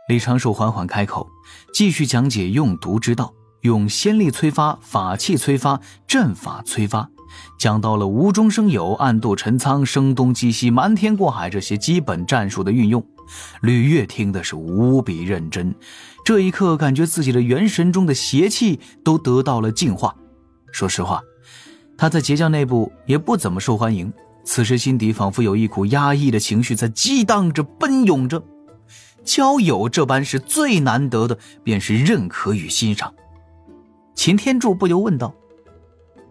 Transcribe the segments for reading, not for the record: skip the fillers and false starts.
李长寿缓缓开口，继续讲解用毒之道，用仙力催发、法器催发、阵法催发，讲到了无中生有、暗度陈仓、声东击西、瞒天过海这些基本战术的运用。吕月听的是无比认真，这一刻感觉自己的元神中的邪气都得到了净化。说实话，他在截教内部也不怎么受欢迎，此时心底仿佛有一股压抑的情绪在激荡着、奔涌着。交友这般事最难得的便是认可与欣赏。秦天柱不由问道：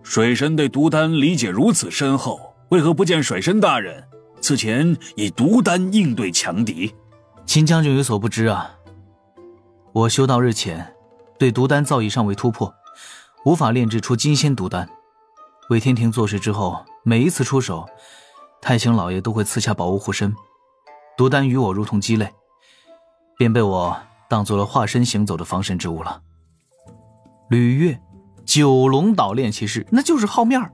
水神对毒丹理解如此深厚，为何不见水神大人此前以毒丹应对强敌？秦将军有所不知啊，我修道日浅，对毒丹造诣尚未突破，无法炼制出金仙毒丹。为天庭做事之后，每一次出手，太清老爷都会赐下宝物护身，毒丹与我如同鸡肋，便被我当作了化身行走的防身之物了。吕月九龙岛炼气士，那就是好面儿。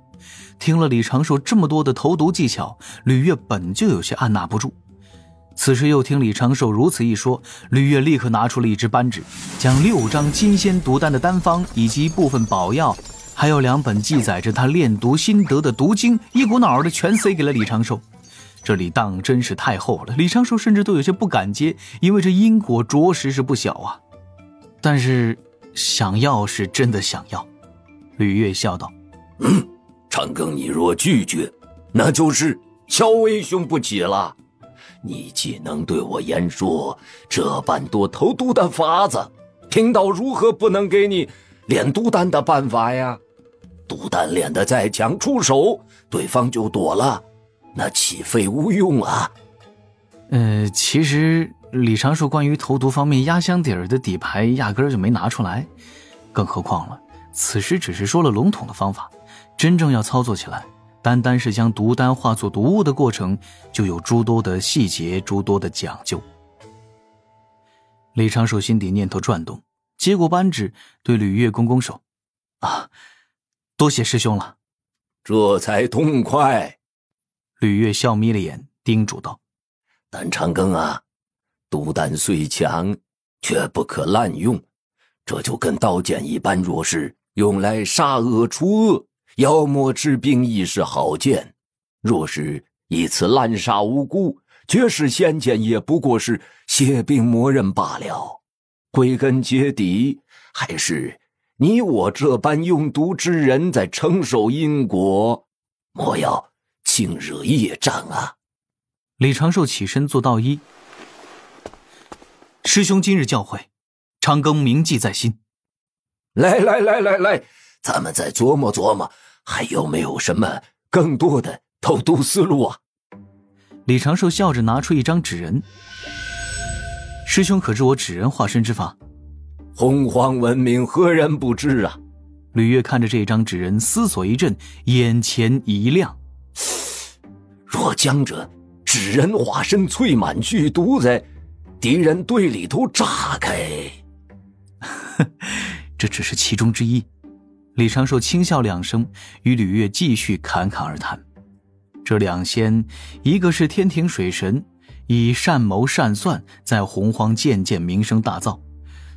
听了李长寿这么多的投毒技巧，吕月本就有些按捺不住。此时又听李长寿如此一说，吕月立刻拿出了一支扳指，将6张金仙毒丹的丹方以及部分宝药，还有2本记载着他炼毒心得的毒经，一股脑的全塞给了李长寿。这里当真是太厚了，李长寿甚至都有些不敢接，因为这因果着实是不小啊。但是想要是真的想要。吕月笑道：长庚，你若拒绝，那就是小为兄不起了。你既能对我言说这般多投毒的法子，贫道如何不能给你炼毒丹的办法呀？毒丹炼得再强，出手对方就躲了，那岂非无用啊？其实李长寿关于投毒方面压箱底儿的底牌压根儿就没拿出来，更何况了，此时只是说了笼统的方法，真正要操作起来，单单是将毒丹化作毒物的过程，就有诸多的细节，诸多的讲究。李长寿心底念头转动，接过扳指，对吕月拱拱手：多谢师兄了。这才痛快。吕月笑眯了眼，叮嘱道：但长庚啊，毒丹虽强，却不可滥用，这就跟刀剑一般，若是用来杀恶除恶，妖魔治病亦是好剑，若是以此滥杀无辜，绝世仙剑也不过是血病魔人罢了。归根结底，还是你我这般用毒之人在承受因果，莫要轻惹业障啊。李长寿起身做道揖：师兄今日教诲，长庚铭记在心。来，咱们再琢磨琢磨，还有没有什么更多的投毒思路啊？李长寿笑着拿出一张纸人：师兄可知我纸人化身之法？洪荒文明何人不知啊？吕月看着这张纸人，思索一阵，眼前一亮。若将这纸人化身催满剧毒在敌人队里头炸开，这只是其中之一。李长寿轻笑2声，与吕月继续侃侃而谈。这2仙，一个是天庭水神，以善谋善算在洪荒渐渐名声大噪，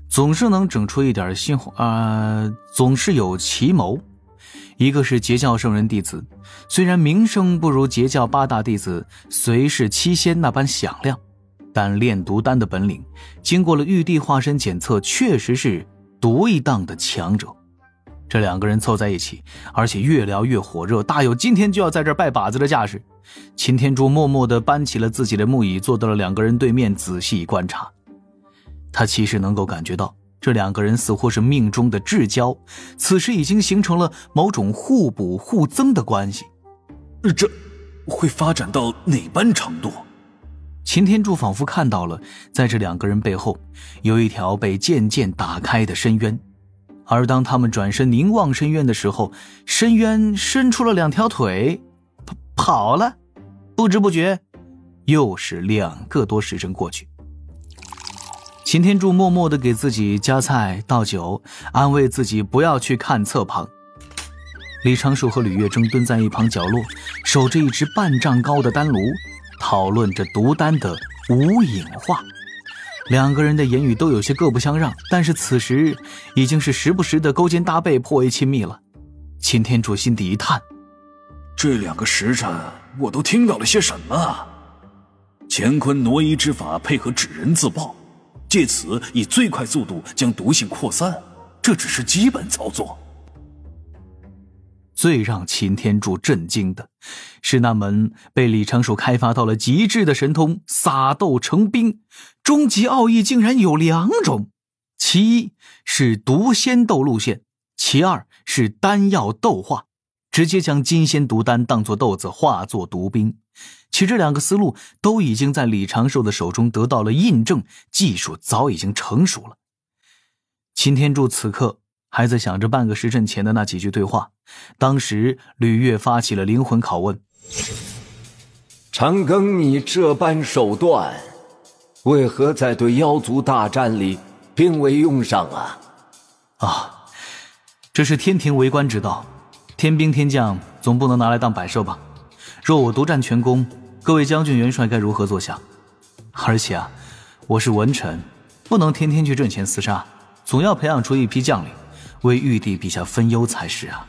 总是能整出一点总是有奇谋。一个是截教圣人弟子，虽然名声不如截教8大弟子随侍7仙那般响亮，但炼毒丹的本领经过了玉帝化身检测，确实是独一档的强者。这2个人凑在一起，而且越聊越火热，大有今天就要在这儿拜把子的架势。秦天柱默默地搬起了自己的木椅，坐到了2个人对面，仔细观察。他其实能够感觉到，这2个人似乎是命中的至交，此时已经形成了某种互补互增的关系。这会发展到哪般程度？秦天柱仿佛看到了，在这2个人背后有一条被渐渐打开的深渊，而当他们转身凝望深渊的时候，深渊伸出了2条腿，跑了。不知不觉又是2个多时辰过去。秦天柱默默地给自己夹菜倒酒，安慰自己不要去看侧旁。李长寿和吕月正蹲在一旁角落，守着一只半丈高的丹炉，讨论着毒丹的无影化。两个人的言语都有些各不相让，但是此时已经是时不时的勾肩搭背，颇为亲密了。擎天柱心底一叹，这2个时辰我都听到了些什么啊？乾坤挪移之法配合纸人自爆，借此以最快速度将毒性扩散，这只是基本操作。最让擎天柱震惊的是那门被李长寿开发到了极致的神通撒豆成兵，终极奥义竟然有2种，其一是毒仙豆路线，其二是丹药豆化，直接将金仙毒丹当作豆子化作毒兵。其这2个思路都已经在李长寿的手中得到了印证，技术早已经成熟了。擎天柱此刻还在想着半个时辰前的那几句对话，当时吕月发起了灵魂拷问：长庚，你这般手段为何在对妖族大战里并未用上啊？这是天庭为官之道，天兵天将总不能拿来当摆设吧？若我独占全功，各位将军元帅该如何作想？而且我是文臣，不能天天去阵前厮杀，总要培养出一批将领，为玉帝陛下分忧才是啊。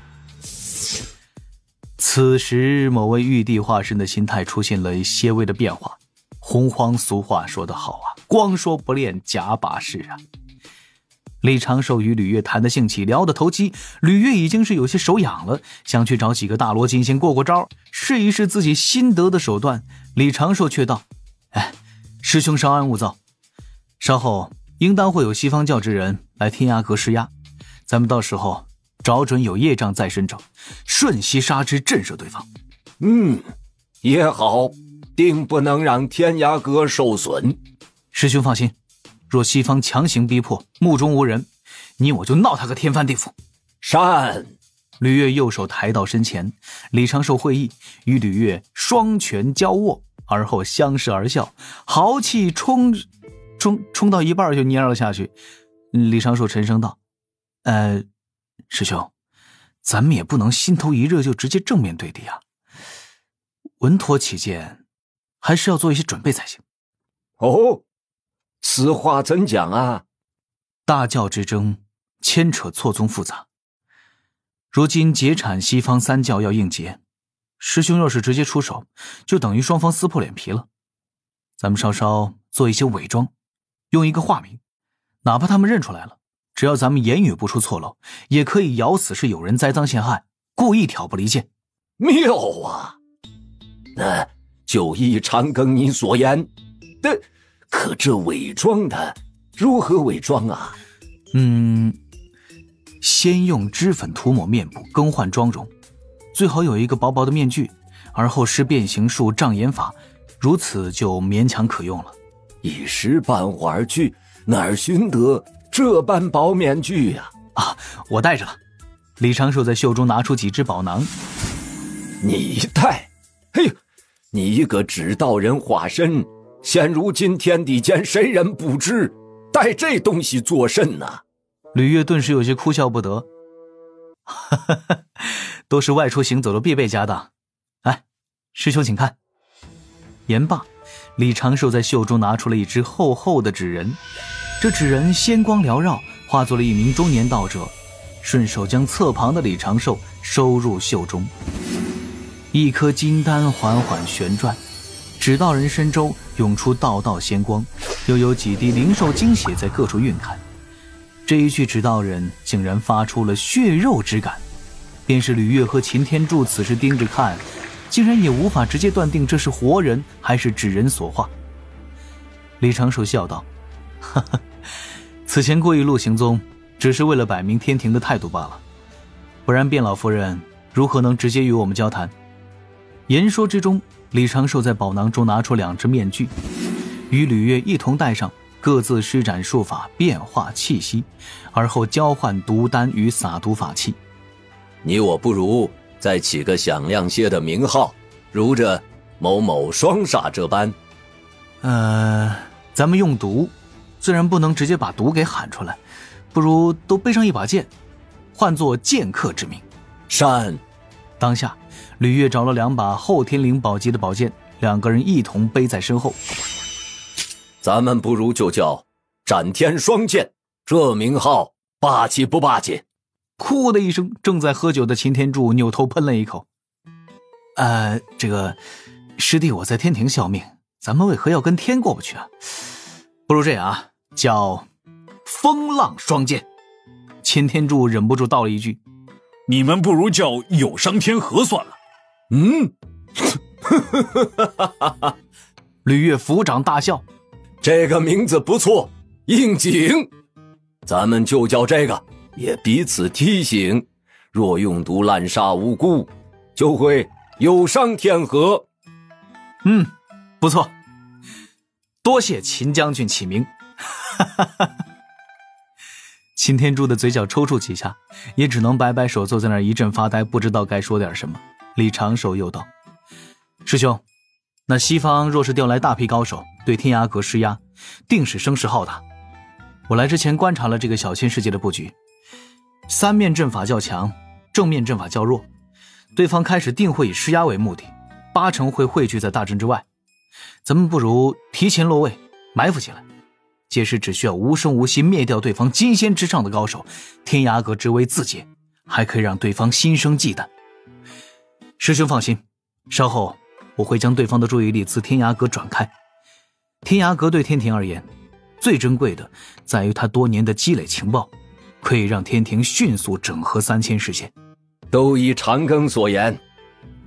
此时某位玉帝化身的心态出现了些微的变化。洪荒俗话说得好光说不练假把式李长寿与吕月谈得兴起，聊得投机，吕月已经是有些手痒了，想去找几个大罗金仙过过招，试一试自己心得的手段。李长寿却道：师兄稍安勿躁，稍后应当会有西方教之人来天涯阁施压，咱们到时候找准有业障在身者，瞬息杀之，震慑对方。也好，定不能让天涯阁受损。师兄放心，若西方强行逼迫，目中无人，你我就闹他个天翻地覆。善。吕月右手抬到身前，李长寿会意，与吕月双拳交握，而后相视而笑，豪气冲到一半就蔫了下去。李长寿沉声道：师兄，咱们也不能心头一热就直接正面对敌稳妥起见，还是要做一些准备才行。此话怎讲啊？大教之争牵扯错综复杂，如今劫产西方3教要应劫，师兄若是直接出手，就等于双方撕破脸皮了。咱们稍稍做一些伪装，用一个化名，哪怕他们认出来了，只要咱们言语不出错漏，也可以咬死是有人栽赃陷害，故意挑拨离间。妙啊！那就依长庚你所言，可这伪装的如何伪装啊？先用脂粉涂抹面部，更换妆容，最好有一个薄薄的面具，而后施变形术、障眼法，如此就勉强可用了。一时半会儿去，哪儿寻得这般薄面具我带着了。李长寿在袖中拿出几只宝囊。你带？你一个指道人化身，现如今天地间谁人不知，带这东西作甚呢？吕月顿时有些哭笑不得。都是外出行走的必备家当。师兄请看。言罢，李长寿在袖中拿出了一只厚厚的纸人，这纸人仙光缭绕，化作了一名中年道者，顺手将侧旁的李长寿收入袖中。一颗金丹缓缓旋转，指道人身周涌出道道仙光，又有几滴灵兽精血在各处晕开。这一具指道人竟然发出了血肉之感，便是吕月和擎天柱此时盯着看，竟然也无法直接断定这是活人还是纸人所化。李长寿笑道：此前过一路行踪，只是为了摆明天庭的态度罢了，不然卞老夫人如何能直接与我们交谈？言说之中，李长寿在宝囊中拿出2只面具，与吕月一同戴上，各自施展术法变化气息，而后交换毒丹与撒毒法器。你我不如再起个响亮些的名号，如着某某双煞这般。咱们用毒，虽然不能直接把毒给喊出来，不如都背上一把剑，换作剑客之名。善。当下吕月找了2把后天灵宝级的宝剑，2个人一同背在身后。咱们不如就叫斩天双剑，这名号霸气不霸气？哭的一声，正在喝酒的擎天柱扭头喷了一口。这个师弟我在天庭效命，咱们为何要跟天过不去啊？不如这样啊，叫风浪双剑。擎天柱忍不住道了一句：你们不如叫有伤天河算了。吕岳抚掌大笑，这个名字不错，应景。咱们就叫这个，也彼此提醒，若用毒滥杀无辜，就会有伤天河。不错，多谢秦将军起名。擎天柱的嘴角抽搐几下，也只能摆摆手，坐在那儿一阵发呆，不知道该说点什么。李长寿又道：师兄，那西方若是调来大批高手对天涯阁施压，定是声势浩大。我来之前观察了这个小千世界的布局，三面阵法较强，正面阵法较弱，对方开始定会以施压为目的，8成会汇聚在大阵之外。咱们不如提前落位，埋伏起来，届时只需要无声无息灭掉对方金仙之上的高手，天涯阁之危自解，还可以让对方心生忌惮。师兄放心，稍后我会将对方的注意力自天涯阁转开。天涯阁对天庭而言，最珍贵的在于他多年的积累情报，可以让天庭迅速整合3000世界。都依长庚所言。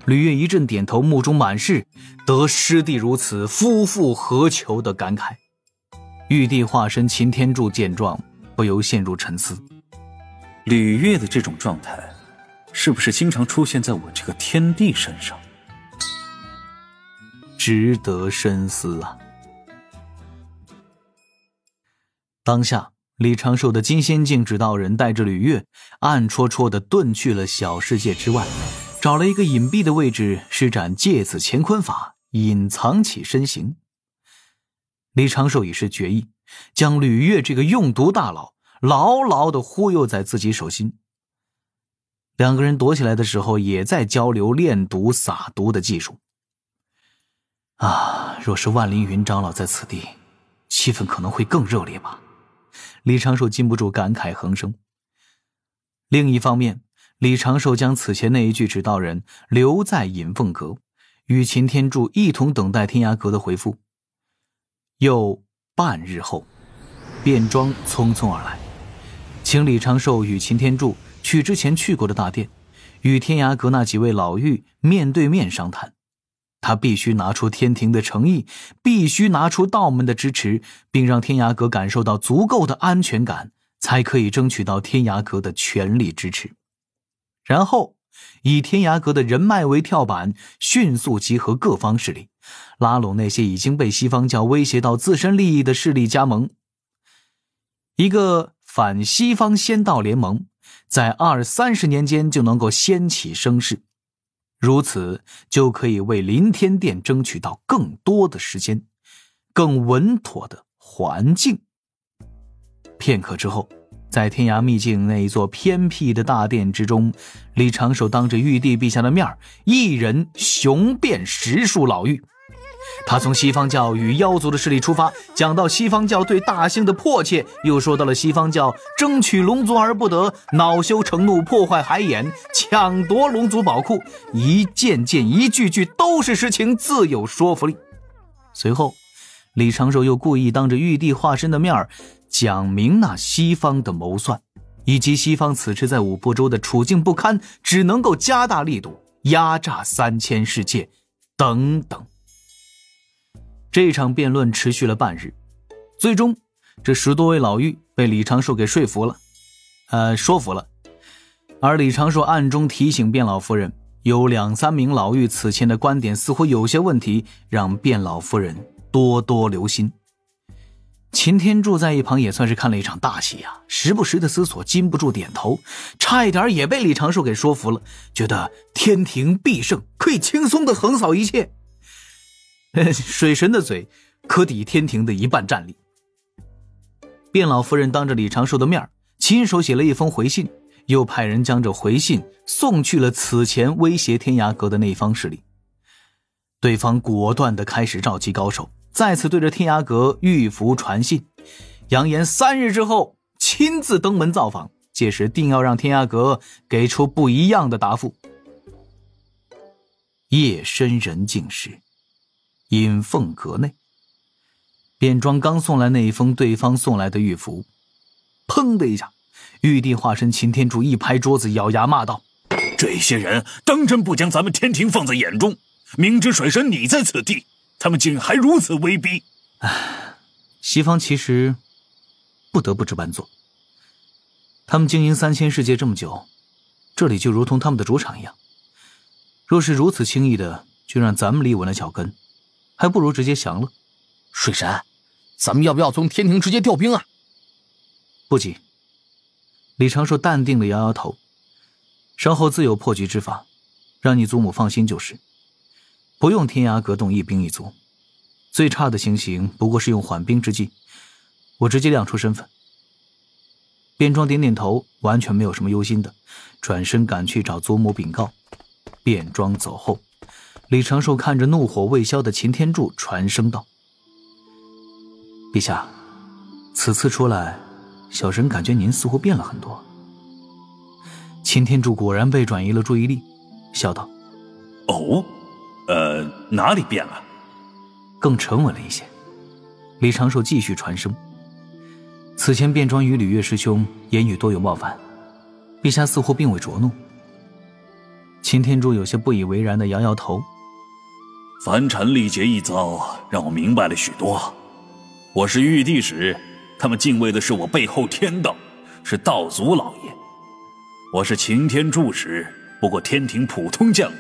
吕岳一阵点头，目中满是得师弟如此，夫复何求的感慨。玉帝化身擎天柱见状，不由陷入沉思。吕岳的这种状态，是不是经常出现在我这个天帝身上？值得深思啊。当下李长寿的金仙境指导人带着吕岳暗戳戳地遁去了小世界之外，找了一个隐蔽的位置施展借此乾坤法，隐藏起身形。李长寿已是决意，将吕岳这个用毒大佬牢牢地忽悠在自己手心。两个人躲起来的时候也在交流炼毒撒毒的技术。若是万凌云长老在此地，气氛可能会更热烈吧。李长寿禁不住感慨横生。另一方面，李长寿将此前那一具指导人留在隐凤阁，与擎天柱一同等待天涯阁的回复。又半日后，便装匆匆而来，请李长寿与擎天柱去之前去过的大殿，与天涯阁那几位老妪面对面商谈。他必须拿出天庭的诚意，必须拿出道门的支持，并让天涯阁感受到足够的安全感，才可以争取到天涯阁的全力支持。然后以天涯阁的人脉为跳板，迅速集合各方势力，拉拢那些已经被西方教威胁到自身利益的势力加盟。一个反西方仙道联盟在20-30年间就能够掀起声势，如此就可以为临天殿争取到更多的时间，更稳妥的环境。片刻之后，在天涯秘境那一座偏僻的大殿之中，李长寿当着玉帝陛下的面，一人雄辩10数老妪。他从西方教与妖族的势力出发，讲到西方教对大兴的迫切，又说到了西方教争取龙族而不得，恼羞成怒，破坏海眼，抢夺龙族宝库，一件件一句句都是实情，自有说服力。随后李长寿又故意当着玉帝化身的面讲明那西方的谋算，以及西方此时在五部洲的处境不堪，只能够加大力度压榨3000世界等等。这场辩论持续了半日，最终这10多位老妪被李长寿给说服了。而李长寿暗中提醒卞老夫人，有2-3名老妪此前的观点似乎有些问题，让卞老夫人多多留心。擎天柱在一旁也算是看了一场大戏啊，时不时的思索，禁不住点头，差一点也被李长寿给说服了，觉得天庭必胜，可以轻松的横扫一切。水神的嘴可抵天庭的一半战力。卞老夫人当着李长寿的面亲手写了一封回信，又派人将这回信送去了此前威胁天涯阁的那方势力。对方果断地开始召集高手，再次对着天涯阁御符传信，扬言3日之后亲自登门造访，届时定要让天涯阁给出不一样的答复。夜深人静时，隐凤阁内，卞庄刚送来那一封对方送来的玉符，砰的一下，玉帝化身擎天柱，一拍桌子，咬牙骂道：这些人当真不将咱们天庭放在眼中，明知水神你在此地，他们竟还如此威逼。西方其实不得不这般做，他们经营3000世界这么久，这里就如同他们的主场一样，若是如此轻易的就让咱们立稳了脚跟，还不如直接降了。水神，咱们要不要从天庭直接调兵啊？不急。李长寿淡定地摇摇头，稍后自有破局之法，让你祖母放心就是。不用天涯阁动一兵一卒，最差的情形不过是用缓兵之计，我直接亮出身份。卞庄点点头，完全没有什么忧心的，转身赶去找祖母禀告。卞庄走后，李长寿看着怒火未消的擎天柱，传声道：陛下，此次出来，小神感觉您似乎变了很多。擎天柱果然被转移了注意力，笑道：哦，哪里变了？更沉稳了一些。李长寿继续传声：此前卞庄与吕月师兄言语多有冒犯，陛下似乎并未着怒。擎天柱有些不以为然地摇摇头：樊禅历劫一遭，让我明白了许多。我是玉帝时，他们敬畏的是我背后天道，是道祖老爷；我是擎天柱时，不过天庭普通将领，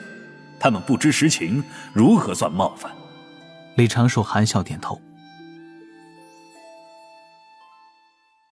他们不知实情，如何算冒犯？李长寿含笑点头。